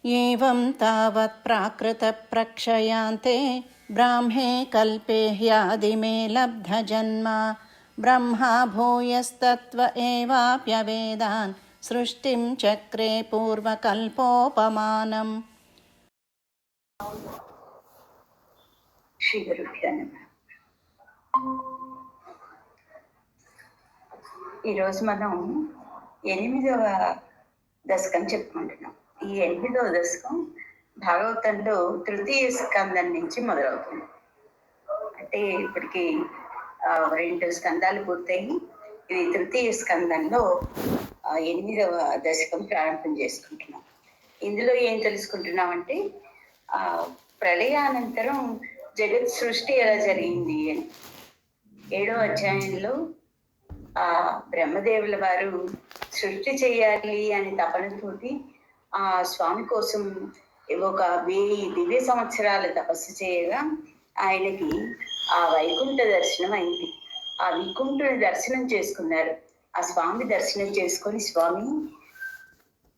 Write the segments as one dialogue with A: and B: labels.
A: एवं तावत् प्राकृतप्रक्षयान्ते ब्राह्मे कल्पे ह्यादिमे लब्धजन्म ब्रह्मा भूयस्तत्त्व एवाप्यवेदान् सृष्टिं चक्रे पूर्वकल्पोपमानम्.
B: ఈరోజు మనం 8వ దశకం చెప్పుకుంటున్నాం. ఈ 8వ దశకం భాగవతంలో తృతీయ స్కందం నుంచి మొదలవుతుంది. అంటే ఇప్పటికి 2 స్కందాలు పూర్తయి ఇది తృతీయ స్కందంలో 8వ దశకం ప్రారంభం చేసుకుంటున్నాం. ఇందులో ఏం తెలుసుకుంటున్నామంటే ప్రళయానంతరం జగత్ సృష్టి ఎలా జరిగింది అని. 7వ అధ్యాయంలో బ్రహ్మదేవుల వారు సృష్టి చేయాలి అని తపనతోటి ఆ స్వామి కోసం ఒక 1000 దివ్య సంవత్సరాల తపస్సు చేయగా ఆయనకి ఆ వైకుంఠ దర్శనం అయింది. ఆ వైకుంఠుని దర్శనం చేసుకున్నారు. ఆ స్వామి దర్శనం చేసుకొని స్వామి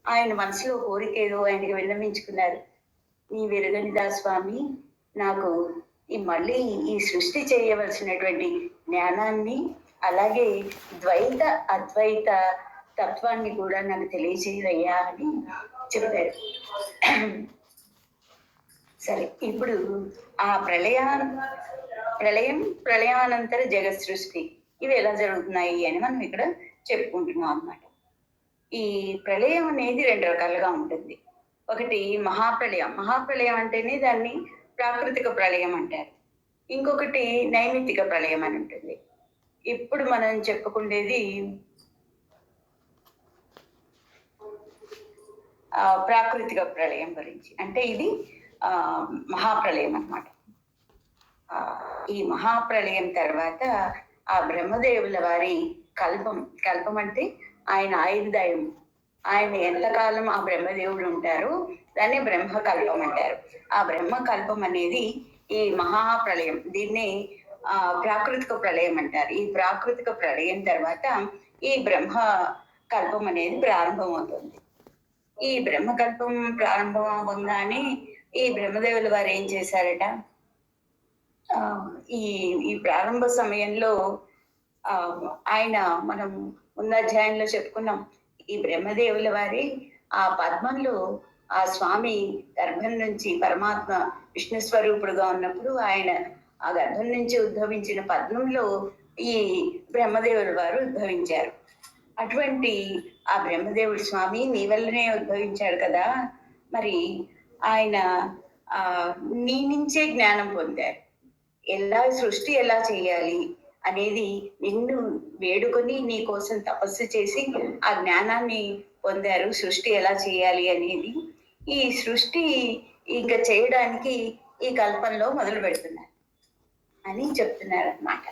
B: ఆయన మనసులో కోరిక ఏదో ఆయనకి విన్నవించుకున్నారు. నీ వెరగనిదా స్వామి, నాకు మళ్ళీ ఈ సృష్టి చేయవలసినటువంటి జ్ఞానాన్ని అలాగే ద్వైత అద్వైత తత్వాన్ని కూడా నాకు తెలియజేయవయ్యా అని చెప్పారు. సరే, ఇప్పుడు ఆ ప్రళయానంతర జగత్ సృష్టి ఇవి ఎలా జరుగుతున్నాయి అని మనం ఇక్కడ చెప్పుకుంటున్నాం అన్నమాట. ఈ ప్రళయం అనేది 2 రకాలుగా ఉంటుంది. ఒకటి మహాప్రళయం. మహాప్రళయం అంటేనే దాన్ని ప్రాకృతిక ప్రళయం అంటారు. ఇంకొకటి నైమిత్తిక ప్రళయం అని ఉంటుంది. ఇప్పుడు మనం చెప్పుకునేది ప్రాకృతిక ప్రళయం గురించి. అంటే ఇది మహాప్రళయం అన్నమాట. ఈ మహాప్రళయం తర్వాత ఆ బ్రహ్మదేవుల వారి కల్పం అంటే ఆయన ఆయుర్దాయం. ఆయన ఎంతకాలం ఆ బ్రహ్మదేవుడు ఉంటారో దాన్ని బ్రహ్మకల్పం అంటారు. ఆ బ్రహ్మకల్పం అనేది ఈ మహాప్రళయం, దీన్ని ప్రాకృతిక ప్రళయం అంటారు. ఈ ప్రాకృతిక ప్రళయం తర్వాత ఈ బ్రహ్మ కల్పం అనేది ప్రారంభమవుతుంది. ఈ బ్రహ్మకల్పం ప్రారంభం అవ్వగానే ఈ బ్రహ్మదేవుల వారు ఏం చేశారట, ఈ ప్రారంభ సమయంలో ఆయన మనం ముందు అధ్యాయంలో చెప్పుకున్నాం. ఈ బ్రహ్మదేవుల వారి ఆ పద్మంలో ఆ స్వామి గర్భం నుంచి పరమాత్మ విష్ణు స్వరూపుడుగా ఉన్నప్పుడు ఆయన ఆ గర్భం నుంచి ఉద్భవించిన పద్మంలో ఈ బ్రహ్మదేవుల వారు ఉద్భవించారు. అటువంటి ఆ బ్రహ్మదేవుడు స్వామి నీ వల్లనే ఉద్భవించాడు కదా, మరి ఆయన నీ నుంచే జ్ఞానం పొందారు. సృష్టి ఎలా చేయాలి అనేది నిన్ను వేడుకొని నీ కోసం తపస్సు చేసి ఆ జ్ఞానాన్ని పొందారు. సృష్టి ఎలా చేయాలి అనేది ఈ సృష్టి ఇంకా చేయడానికి ఈ కల్పంలో మొదలు పెడుతున్నారు అని చెప్తున్నారు అన్నమాట.